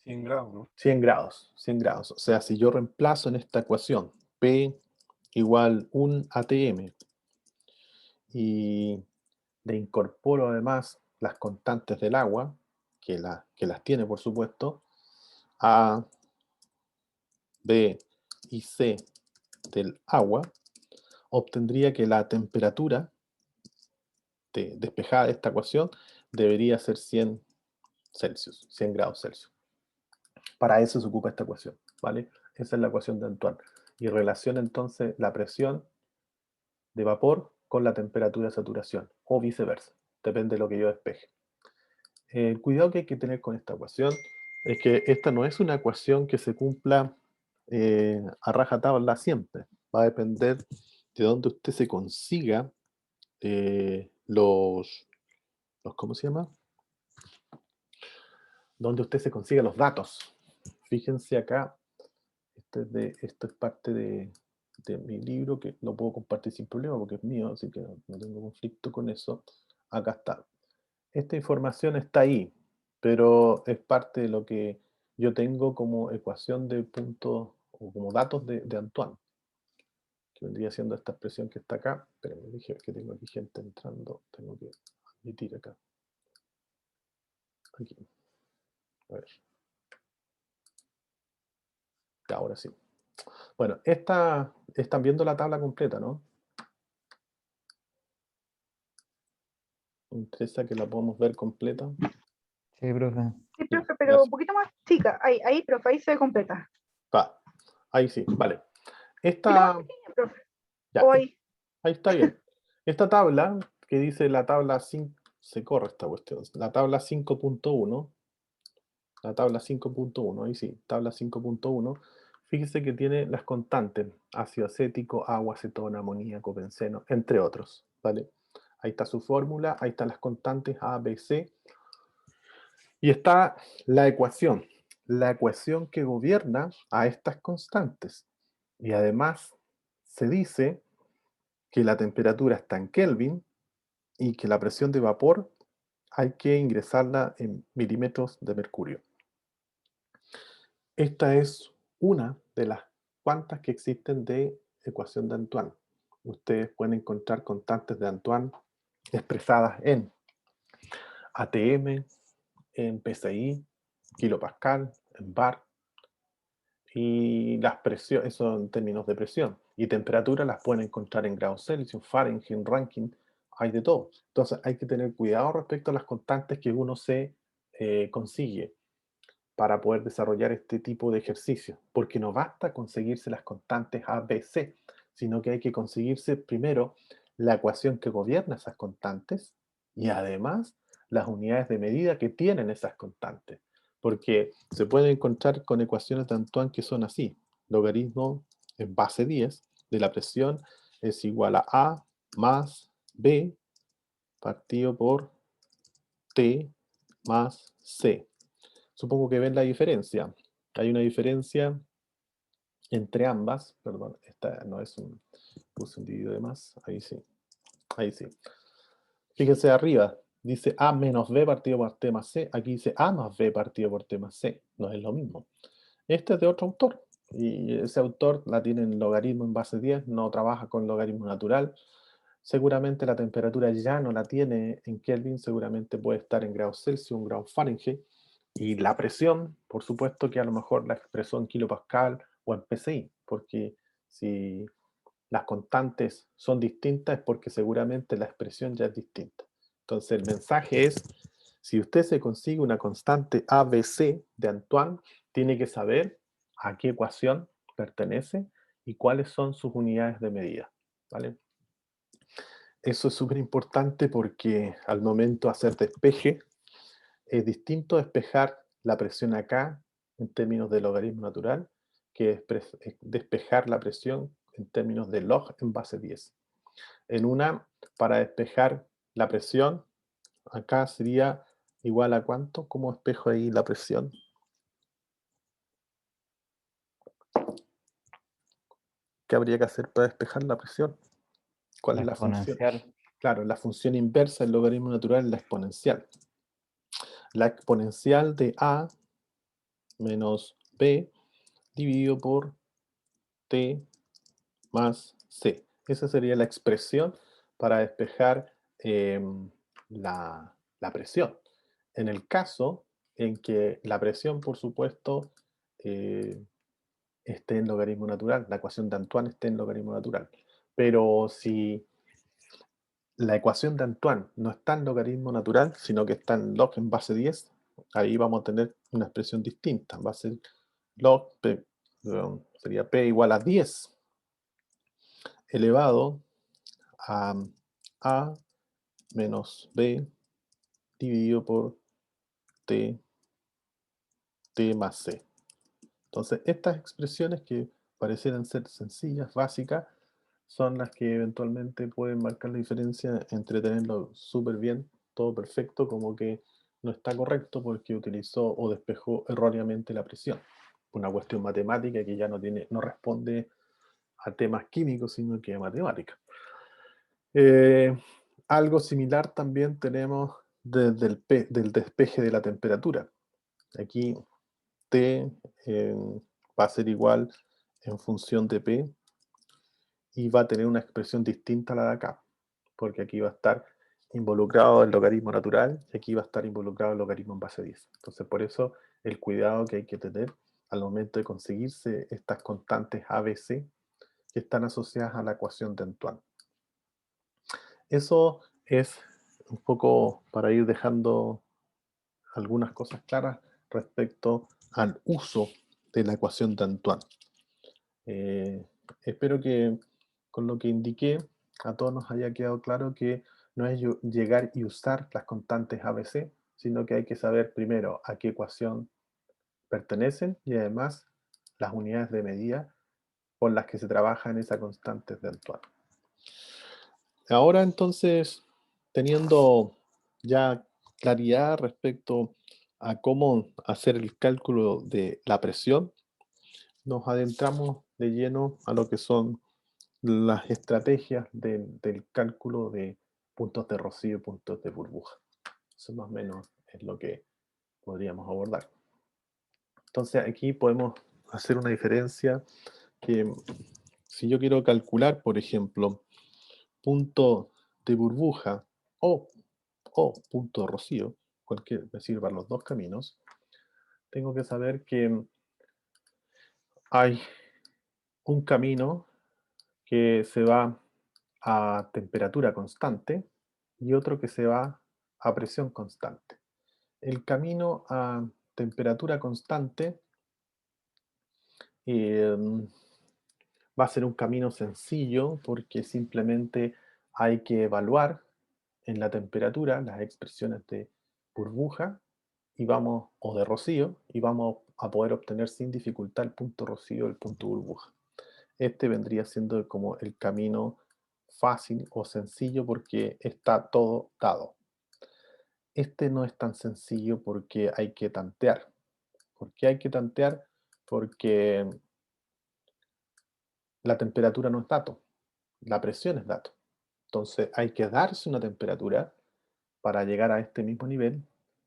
100 grados, ¿no? 100 grados, 100 grados. O sea, si yo reemplazo en esta ecuación P igual 1 atm y le incorporo además las constantes del agua, que las tiene por supuesto, A, B y C del agua, obtendría que la temperatura despejada de esta ecuación debería ser 100 Celsius, 100 grados Celsius. Para eso se ocupa esta ecuación, ¿vale? Esa es la ecuación de Antoine. Y relaciona entonces la presión de vapor con la temperatura de saturación, o viceversa, depende de lo que yo despeje. El cuidado que hay que tener con esta ecuación es que esta no es una ecuación que se cumpla a rajatabla siempre. Va a depender de dónde usted se consiga ¿cómo se llama? Donde usted se consiga los datos. Fíjense acá, esto es parte de mi libro, que lo puedo compartir sin problema porque es mío, así que no tengo conflicto con eso. Acá está. Esta información está ahí, pero es parte de lo que yo tengo como ecuación de puntos o como datos de Antoine, que vendría siendo esta expresión que está acá. Pero me dije que tengo aquí gente entrando, tengo que admitir acá. Aquí. A ver. Ahora sí. Bueno, están viendo la tabla completa, ¿no? Me interesa que la podamos ver completa. Sí, profe. Sí, Ya, profe, pero un gracias. poquito más chica. Ahí, profe, ahí se ve completa. Va, ahí sí, vale. Un poquito más Esta, pequeña, profe. ya, O ahí. ahí está bien. Esta tabla, que dice la tabla 5, se corre esta cuestión, la tabla 5.1, la tabla 5.1, ahí sí, tabla 5.1, fíjese que tiene las constantes, ácido acético, agua, acetona, amoníaco, benceno, entre otros, ¿vale? Ahí está su fórmula, ahí están las constantes A, B, C, y está la ecuación que gobierna a estas constantes. Y además se dice que la temperatura está en Kelvin y que la presión de vapor hay que ingresarla en milímetros de mercurio. Esta es una de las cuantas que existen de ecuación de Antoine. Ustedes pueden encontrar constantes de Antoine expresadas en ATM, en PSI, kilopascal, en bar, Y las presiones, eso en términos de presión. Y temperatura las pueden encontrar en grados Celsius, Fahrenheit, Rankine, hay de todo. Entonces hay que tener cuidado respecto a las constantes que uno se consigue para poder desarrollar este tipo de ejercicio, porque no basta conseguirse las constantes A, B, C, sino que hay que conseguirse primero la ecuación que gobierna esas constantes y además las unidades de medida que tienen esas constantes, porque se puede encontrar con ecuaciones de Antoine que son así: logaritmo en base 10 de la presión es igual a más B partido por T más C. Supongo que ven la diferencia. Hay una diferencia entre ambas. Perdón, esta no es un... Puse un dividido de más. Ahí sí. Ahí sí. Fíjense arriba. Dice A menos B partido por T más C. Aquí dice A más B partido por T más C. No es lo mismo. Este es de otro autor. Y ese autor la tiene en logaritmo en base 10. No trabaja con logaritmo natural. Seguramente la temperatura ya no la tiene en Kelvin. Seguramente puede estar en grados Celsius, un grado Fahrenheit. Y la presión, por supuesto que a lo mejor la expresó en kilopascal o en PSI, porque si las constantes son distintas es porque seguramente la expresión ya es distinta. Entonces el mensaje es, si usted se consigue una constante ABC de Antoine, tiene que saber a qué ecuación pertenece y cuáles son sus unidades de medida, ¿vale? Eso es súper importante porque al momento de hacer despeje, es distinto despejar la presión acá en términos de logaritmo natural que despejar la presión en términos de log en base 10. En una, para despejar la presión, acá sería igual a ¿cuánto? ¿Cómo despejo ahí la presión? ¿Qué habría que hacer para despejar la presión? ¿Cuál La es la función? exponencial. Claro, la función inversa del logaritmo natural es la exponencial. La exponencial de A menos B dividido por T más C. Esa sería la expresión para despejar la presión. En el caso en que la presión, por supuesto, esté en logaritmo natural, la ecuación de Antoine esté en logaritmo natural. Pero si la ecuación de Antoine no está en logaritmo natural, sino que está en log en base 10, ahí vamos a tener una expresión distinta. Va a ser log, P, sería P igual a 10 elevado a menos B dividido por T más C. Entonces, estas expresiones que parecieran ser sencillas, básicas, son las que eventualmente pueden marcar la diferencia entre tenerlo súper bien, todo perfecto, como que no está correcto porque utilizó o despejó erróneamente la presión. Una cuestión matemática que ya no responde a temas químicos, sino que a matemáticas. Algo similar también tenemos desde del despeje de la temperatura. Aquí T va a ser igual en función de P y va a tener una expresión distinta a la de acá, porque aquí va a estar involucrado el logaritmo natural y aquí va a estar involucrado el logaritmo en base 10. Entonces, por eso el cuidado que hay que tener al momento de conseguirse estas constantes ABC que están asociadas a la ecuación de Antoine. Eso es un poco para ir dejando algunas cosas claras respecto al uso de la ecuación de Antoine. Espero que con lo que indiqué a todos nos haya quedado claro que no es llegar y usar las constantes ABC, sino que hay que saber primero a qué ecuación pertenecen y además las unidades de medida con las que se trabaja en esa constante de Antoine. Ahora entonces, teniendo ya claridad respecto a cómo hacer el cálculo de la presión, nos adentramos de lleno a lo que son las estrategias del cálculo de puntos de rocío y puntos de burbuja. Eso más o menos es lo que podríamos abordar. Entonces aquí podemos hacer una diferencia que si yo quiero calcular, por ejemplo, punto de burbuja o punto de rocío, cualquier me sirvan los dos caminos, tengo que saber que hay un camino que se va a temperatura constante y otro que se va a presión constante. El camino a temperatura constante va a ser un camino sencillo porque simplemente hay que evaluar en la temperatura las expresiones de burbuja o de rocío, y vamos a poder obtener sin dificultad el punto rocío, el punto burbuja. Este vendría siendo como el camino fácil o sencillo porque está todo dado. Este no es tan sencillo porque hay que tantear. ¿Por qué hay que tantear? Porque la temperatura no es dato, la presión es dato. Entonces hay que darse una temperatura para llegar a este mismo nivel.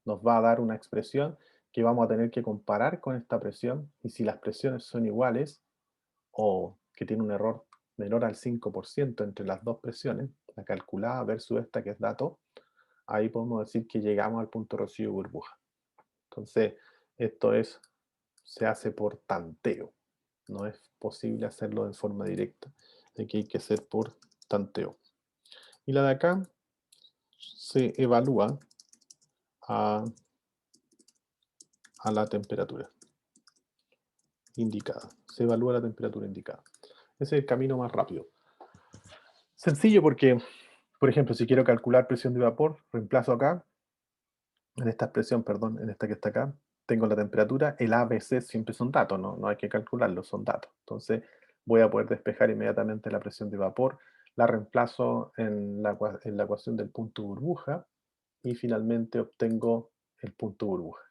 Nos va a dar una expresión que vamos a tener que comparar con esta presión, y si las presiones son iguales o que tiene un error menor al 5% entre las dos presiones, la calculada versus esta que es dato, ahí podemos decir que llegamos al punto rocío burbuja. Entonces, esto se hace por tanteo. No es posible hacerlo en forma directa. Aquí hay que hacer por tanteo. Y la de acá se evalúa a la temperatura indicada. Se evalúa la temperatura indicada. Ese es el camino más rápido. Sencillo porque, por ejemplo, si quiero calcular presión de vapor, reemplazo acá, en esta expresión, perdón, en esta que está acá, tengo la temperatura, el A, B, C siempre son datos, no hay que calcularlos, son datos. Entonces voy a poder despejar inmediatamente la presión de vapor, la reemplazo en la ecuación del punto burbuja y finalmente obtengo el punto burbuja.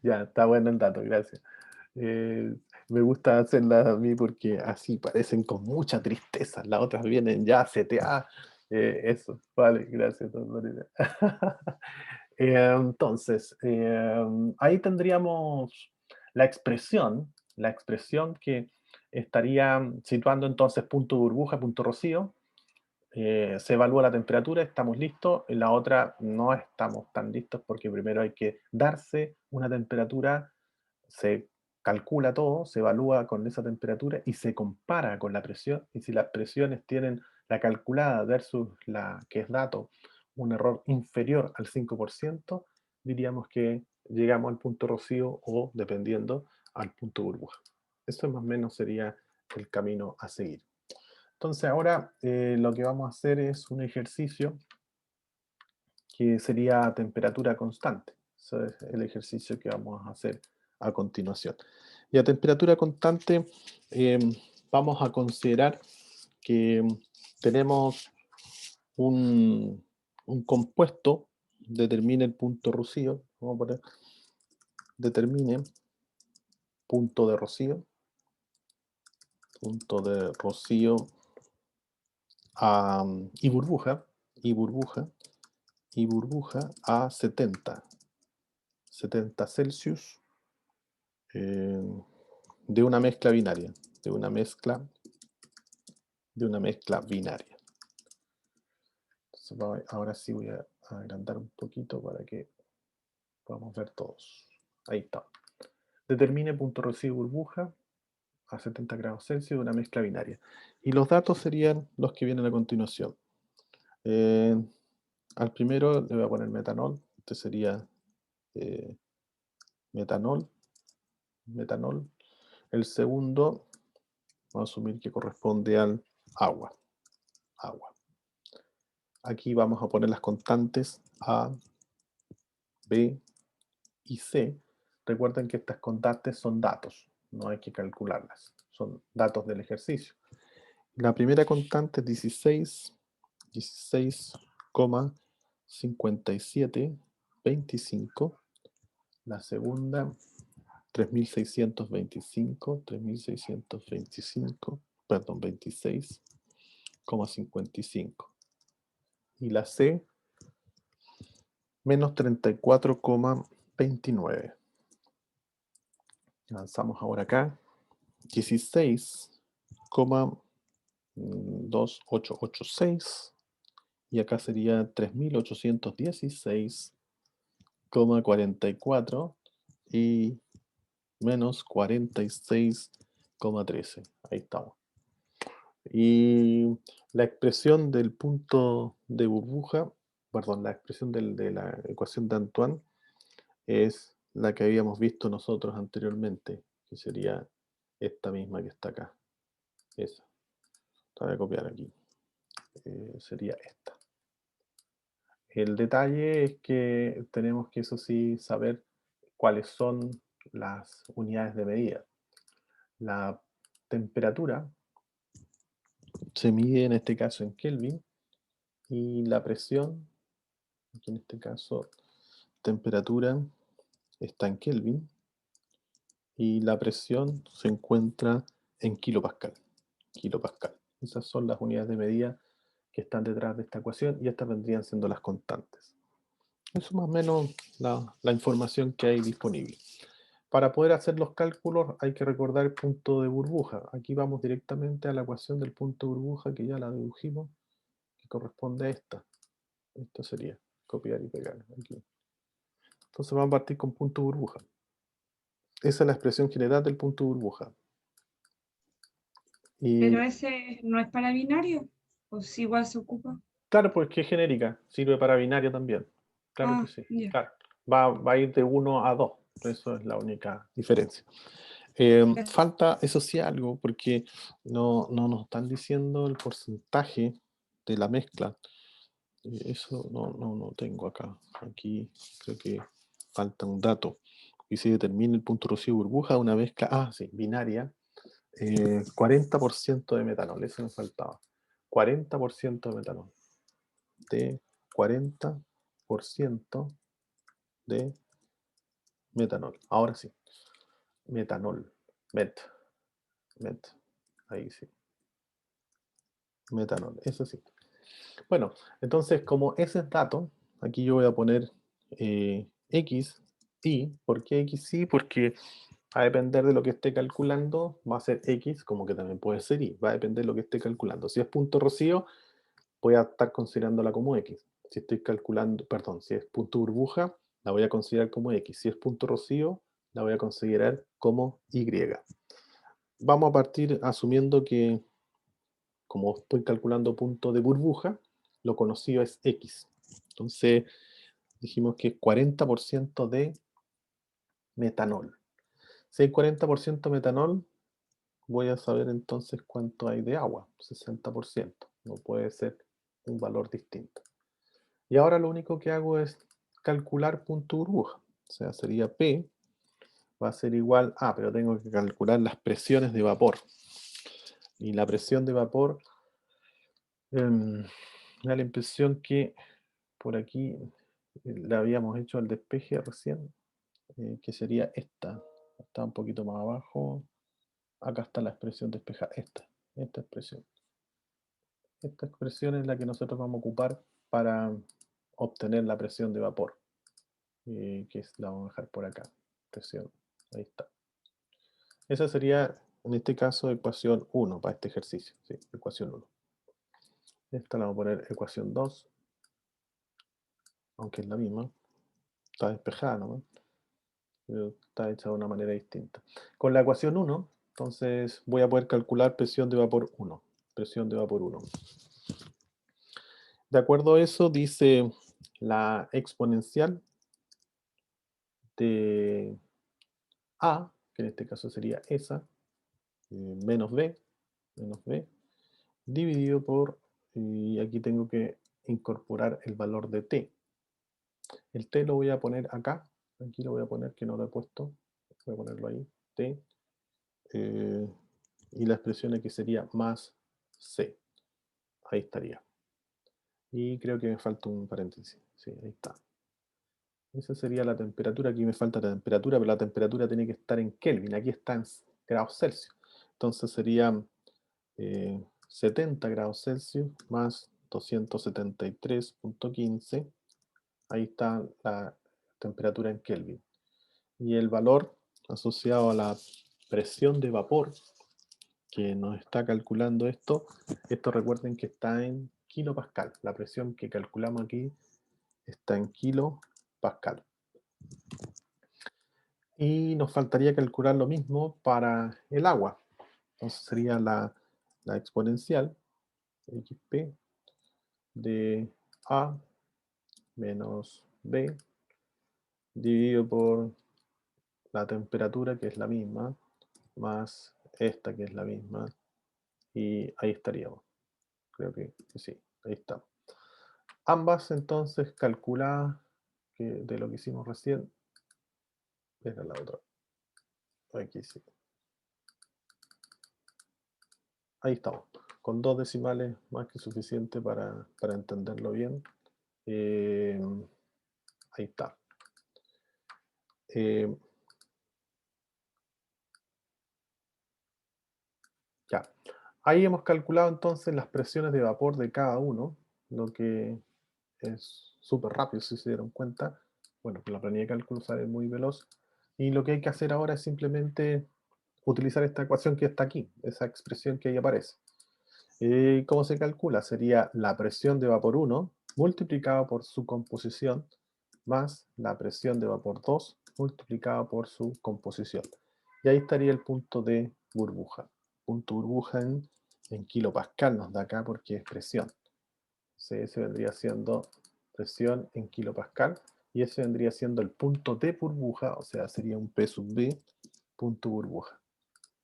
Ya, está bueno el dato, gracias. Me gusta hacerlas a mí porque así parecen con mucha tristeza. Las otras vienen ya CTA. Eso, vale, gracias, don Lorena. Entonces, ahí tendríamos la expresión que estaría situando entonces punto burbuja, punto rocío. Se evalúa la temperatura, estamos listos. En la otra no estamos tan listos porque primero hay que darse una temperatura, se calcula todo, se evalúa con esa temperatura y se compara con la presión. Y si las presiones tienen la calculada versus la que es dato un error inferior al 5%, diríamos que llegamos al punto rocío o, dependiendo, al punto burbuja. Eso más o menos sería el camino a seguir. Entonces ahora lo que vamos a hacer es un ejercicio que sería temperatura constante. Ese es el ejercicio que vamos a hacer a continuación. Y a temperatura constante vamos a considerar que tenemos un compuesto, determine el punto rocío, vamos a poner, determine punto de rocío y burbuja a 70 Celsius de una mezcla binaria, binaria. Entonces, ahora sí voy a agrandar un poquito para que podamos ver todos. Ahí está. Determine punto rocío burbuja a 70 grados Celsius de una mezcla binaria. Y los datos serían los que vienen a continuación. Al primero le voy a poner metanol. Este sería metanol. El segundo, vamos a asumir que corresponde al agua. Aquí vamos a poner las constantes A, B y C. Recuerden que estas constantes son datos, no hay que calcularlas, son datos del ejercicio. La primera constante es 16,5725. La segunda, 26,55. Y la C, menos 34,29. Avanzamos ahora acá. 16,2886. Y acá sería 3816,44. Y menos 46,13. Ahí estamos. Y la expresión del punto de burbuja, perdón, la expresión de la ecuación de Antoine es la que habíamos visto nosotros anteriormente, que sería esta misma que está acá. Esa. La voy a copiar aquí. Sería esta. El detalle es que tenemos que, eso sí, saber cuáles son las unidades de medida. La temperatura se mide en este caso en Kelvin y la presión, aquí en este caso, temperatura está en Kelvin y la presión se encuentra en kilopascal. Kilopascal. Esas son las unidades de medida que están detrás de esta ecuación y estas vendrían siendo las constantes. Eso es más o menos la información que hay disponible. Para poder hacer los cálculos hay que recordar el punto de burbuja. Aquí vamos directamente a la ecuación del punto de burbuja que ya la dedujimos, que corresponde a esta. Esto sería copiar y pegar aquí. Entonces vamos a partir con punto de burbuja. Esa es la expresión general del punto de burbuja. Y Pero ese no es para binario, o si igual se ocupa. claro, pues que es genérica, sirve para binario también. Claro que sí. Ya. Claro. Va a ir de 1 a 2. Eso es la única diferencia. Falta, eso sí, algo, porque no nos están diciendo el porcentaje de la mezcla. Eso no tengo acá. Aquí creo que falta un dato. Y se determina el punto rocío burbuja, una mezcla, sí, binaria, 40% de metanol, eso me faltaba. 40% de metanol. De 40% de metanol. Ahora sí. Metanol. Met. Ahí sí. Metanol, eso sí. Bueno, entonces como ese es dato, aquí yo voy a poner X, Y. ¿Por qué X, Y? Porque va a depender de lo que esté calculando, va a ser X, como que también puede ser Y. Va a depender de lo que esté calculando. Si es punto rocío, voy a estar considerándola como X. Si estoy calculando, perdón, si es punto burbuja, la voy a considerar como X. Si es punto rocío, la voy a considerar como Y. Vamos a partir asumiendo que, como estoy calculando punto de burbuja, lo conocido es X. Entonces, dijimos que es 40% de metanol. Si hay 40% metanol, voy a saber entonces cuánto hay de agua, 60%. No puede ser un valor distinto. Y ahora lo único que hago es calcular punto burbuja. O sea, sería P, va a ser igual a, pero tengo que calcular las presiones de vapor. Y la presión de vapor, me da la impresión que por aquí le habíamos hecho el despeje recién, que sería esta. Está un poquito más abajo. Acá está la expresión despejada. Esta expresión. Esta expresión es la que nosotros vamos a ocupar para obtener la presión de vapor. Que la vamos a dejar por acá. Presión. Ahí está. Esa sería, en este caso, ecuación 1 para este ejercicio. Sí, ecuación 1. Esta la vamos a poner ecuación 2. Aunque es la misma. Está despejada nomás. Pero está hecha de una manera distinta. Con la ecuación 1, entonces voy a poder calcular presión de vapor 1. Presión de vapor 1. De acuerdo a eso, dice la exponencial de A, que en este caso sería esa, menos B, dividido por, y aquí tengo que incorporar el valor de T. El T lo voy a poner acá, aquí lo voy a poner, que no lo he puesto, voy a ponerlo ahí, T, y la expresión aquí sería más C. Ahí estaría. Y creo que me falta un paréntesis. Sí, ahí está. Esa sería la temperatura. Aquí me falta la temperatura, pero la temperatura tiene que estar en Kelvin. Aquí está en grados Celsius. Entonces sería 70 grados Celsius más 273.15. Ahí está la temperatura en Kelvin. Y el valor asociado a la presión de vapor que nos está calculando esto recuerden que está en kilopascal. La presión que calculamos aquí está en kilopascal. Y nos faltaría calcular lo mismo para el agua. Entonces sería la exponencial xp de A menos B dividido por la temperatura, que es la misma, más esta, que es la misma, y ahí estaríamos. Creo que sí, ahí está. Ambas entonces calculadas, que de lo que hicimos recién, era la otra. Aquí sí. Ahí estamos. Con 2 decimales más que suficiente para entenderlo bien. Ahí está. Ya. Ahí hemos calculado entonces las presiones de vapor de cada uno, lo que es súper rápido si se dieron cuenta. Bueno, que la planilla de cálculo sale muy veloz. Y lo que hay que hacer ahora es simplemente utilizar esta ecuación que está aquí, esa expresión que ahí aparece. ¿Cómo se calcula? Sería la presión de vapor 1 multiplicada por su composición más la presión de vapor 2 multiplicada por su composición. Y ahí estaría el punto de burbuja. Punto burbuja en kilopascal nos da acá porque es presión. Ese vendría siendo presión en kilopascal y ese vendría siendo el punto de burbuja, o sea, sería un P sub B punto burbuja.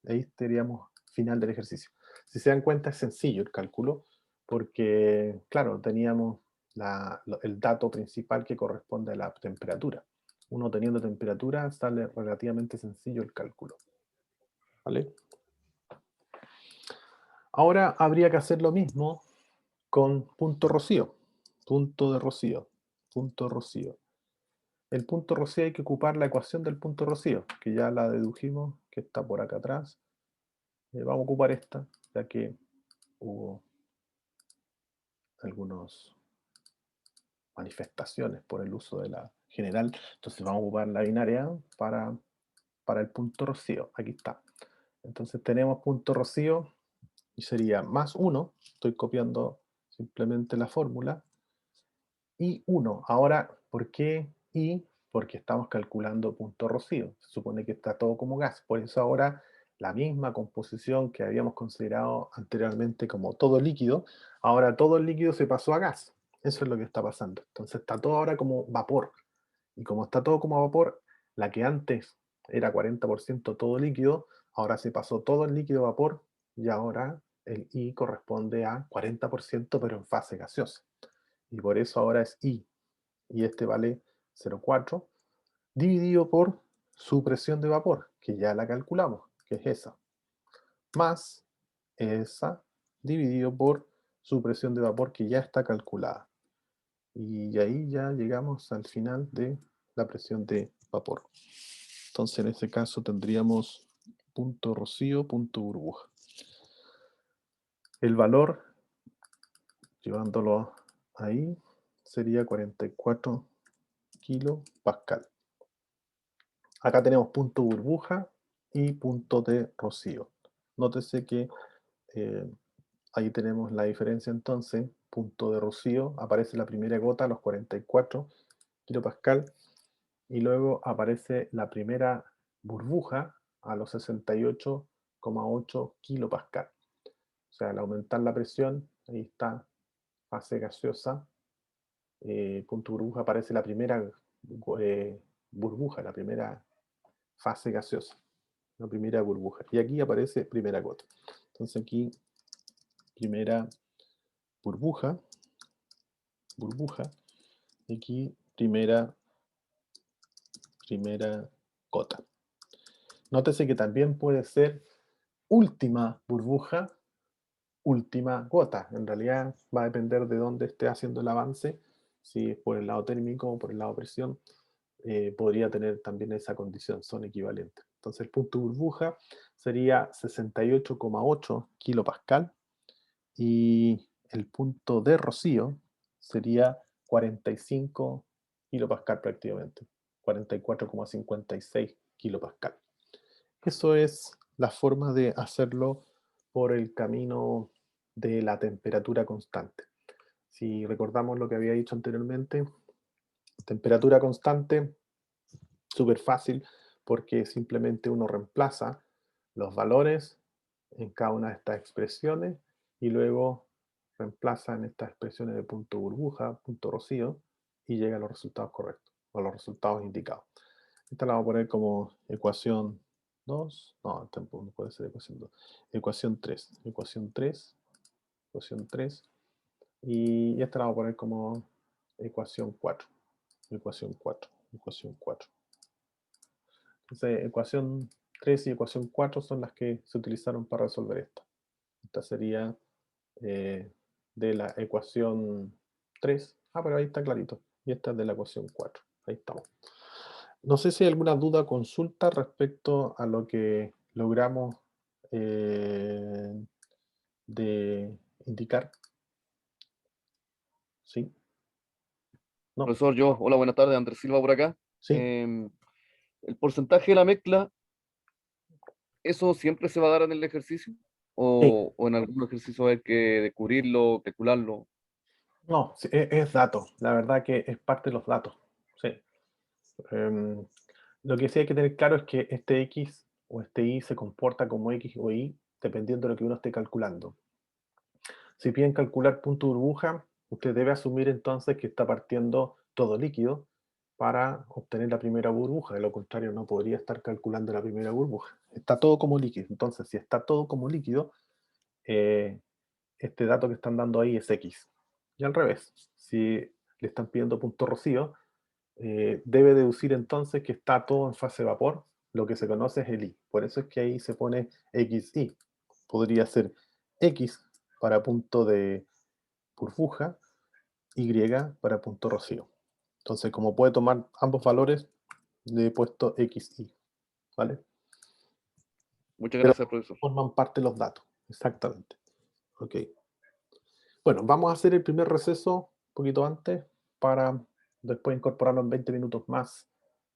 Ahí estaríamos final del ejercicio. Si se dan cuenta es sencillo el cálculo porque, claro, teníamos el dato principal que corresponde a la temperatura. Uno teniendo temperatura sale relativamente sencillo el cálculo. ¿Vale? Ahora habría que hacer lo mismo con punto rocío. Punto de rocío. Punto rocío. El punto rocío hay que ocupar la ecuación del punto rocío, que ya la dedujimos, que está por acá atrás. Vamos a ocupar esta, ya que hubo algunas manifestaciones por el uso de la general. Entonces vamos a ocupar la binaria para el punto rocío. Aquí está. Entonces tenemos punto rocío y sería más 1. Estoy copiando simplemente la fórmula. Y 1. Ahora, ¿por qué I? Porque estamos calculando punto rocío. Se supone que está todo como gas. Por eso ahora la misma composición que habíamos considerado anteriormente como todo líquido, ahora todo el líquido se pasó a gas. Eso es lo que está pasando. Entonces está todo ahora como vapor. Y como está todo como vapor, la que antes era 40% todo líquido, ahora se pasó todo el líquido a vapor y ahora el I corresponde a 40% pero en fase gaseosa. Y por eso ahora es I. Y este vale 0,4 dividido por su presión de vapor, que ya la calculamos, que es esa. Más esa dividido por su presión de vapor, que ya está calculada. Y ahí ya llegamos al final de la presión de vapor. Entonces en este caso tendríamos punto rocío, punto burbuja. El valor, llevándolo ahí, sería 44 kilopascal. Acá tenemos punto burbuja y punto de rocío. Nótese que ahí tenemos la diferencia entonces. Punto de rocío, aparece la primera gota a los 44 kilopascal y luego aparece la primera burbuja a los 68,8 kilopascal. O sea, al aumentar la presión, ahí está, fase gaseosa, punto burbuja, aparece la primera burbuja, la primera fase gaseosa, la primera burbuja. Y aquí aparece primera gota. Entonces aquí, primera burbuja, y aquí primera gota. Nótese que también puede ser última burbuja, última gota. En realidad va a depender de dónde esté haciendo el avance, si es por el lado térmico o por el lado presión, podría tener también esa condición, son equivalentes. Entonces el punto burbuja sería 68,8 kilopascal y el punto de rocío sería 45 kilopascal prácticamente, 44,56 kilopascal. Eso es la forma de hacerlo por el camino de la temperatura constante. Si recordamos lo que había dicho anteriormente, temperatura constante, súper fácil, porque simplemente uno reemplaza los valores en cada una de estas expresiones y luego reemplaza en estas expresiones de punto burbuja, punto rocío, y llega a los resultados correctos, o los resultados indicados. Esta la vamos a poner como ecuación 2, no, tampoco no puede ser ecuación 2, ecuación 3, ecuación 3, ecuación 3, y esta la vamos a poner como ecuación 4, ecuación 4, ecuación 4. Entonces, ecuación 3 y ecuación 4 son las que se utilizaron para resolver esta. Esta sería de la ecuación 3. Ah, pero ahí está clarito. Y esta es de la ecuación 4. Ahí estamos. No sé si hay alguna duda o consulta respecto a lo que logramos de indicar. ¿Sí? No. Profesor, hola, buenas tardes, Andrés Silva por acá. Sí. El porcentaje de la mezcla, ¿eso siempre se va a dar en el ejercicio? ¿O en algún ejercicio hay que descubrirlo, calcularlo? No, sí, es dato. La verdad que es parte de los datos. Sí. Lo que sí hay que tener claro es que este X o este Y se comporta como X o Y dependiendo de lo que uno esté calculando. Si piden calcular punto burbuja, usted debe asumir entonces que está partiendo todo líquido para obtener la primera burbuja. De lo contrario, no podría estar calculando la primera burbuja. Está todo como líquido. Entonces, si está todo como líquido, este dato que están dando ahí es X. Y al revés, si le están pidiendo punto rocío, debe deducir entonces que está todo en fase vapor, lo que se conoce es el I. Por eso es que ahí se pone XI. Podría ser X para punto de burbuja, Y para punto rocío. Entonces, como puede tomar ambos valores, le he puesto XI. ¿Vale? Muchas Pero gracias, profesor. forman parte de los datos. Exactamente. Ok. Bueno, vamos a hacer el primer receso un poquito antes para después incorporarlo en 20 minutos más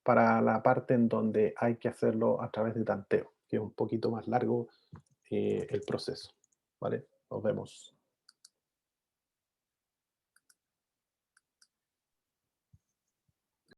para la parte en donde hay que hacerlo a través de tanteo, que es un poquito más largo el proceso. ¿Vale? Nos vemos.